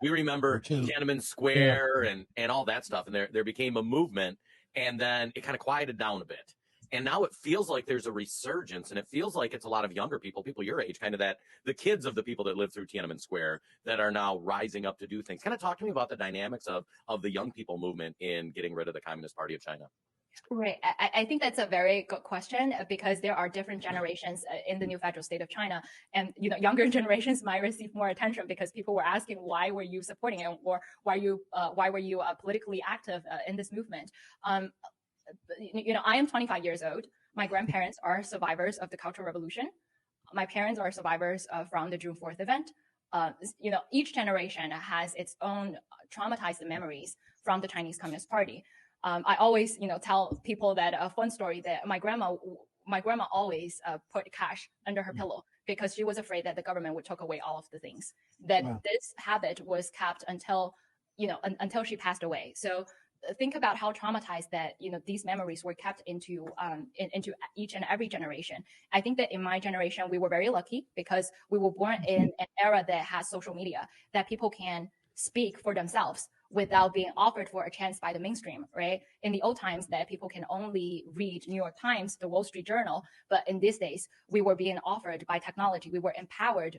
we remember Tiananmen Square and all that stuff. And there became a movement, and then it kind of quieted down a bit. And now it feels like there's a resurgence, and it feels like it's a lot of younger people your age, kind of the kids of the people that lived through Tiananmen Square that are now rising up to do things. Kind of talk to me about the dynamics of the young people movement in getting rid of the Communist Party of China. Right. I think that's a very good question, because there are different generations in the new federal state of China. And, younger generations might receive more attention because people were asking, why were you supporting it? Or why were you politically active in this movement? I am 25 years old. My grandparents are survivors of the Cultural Revolution. My parents are survivors from the June 4th event. Each generation has its own traumatized memories from the Chinese Communist Party. I always, tell people that a fun story that my grandma always put cash under her pillow because she was afraid that the government would take away all of the things. That This habit was kept until she passed away. So think about how traumatized that these memories were kept into each and every generation. I think that in my generation we were very lucky because we were born in an era that has social media, that people can speak for themselves without being offered for a chance by the mainstream, right? In the old times that people can only read New York Times, the Wall Street Journal, but in these days, we were being offered by technology. We were empowered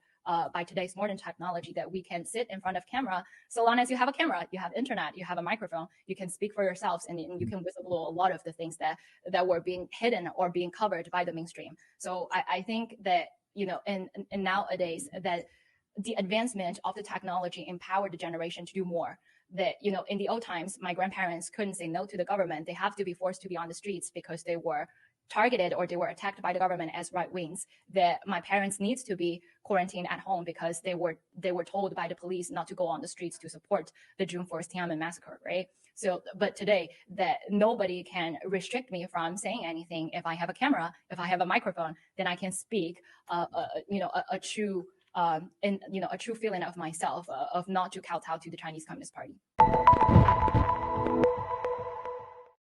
by today's modern technology that we can sit in front of camera. So long as you have a camera, you have internet, you have a microphone, you can speak for yourselves, and you can whistleblow a lot of the things that were being hidden or being covered by the mainstream. So I think that, in nowadays that the advancement of the technology empowered the generation to do more. That, in the old times, my grandparents couldn't say no to the government. They have to be forced to be on the streets because they were targeted or they were attacked by the government as right wings. That my parents needs to be quarantined at home because they were told by the police not to go on the streets to support the June 4th Tiananmen massacre, right? So, but today that nobody can restrict me from saying anything. If I have a camera, if I have a microphone, then I can speak, a true a true feeling of myself, of not to kowtow to the Chinese Communist Party.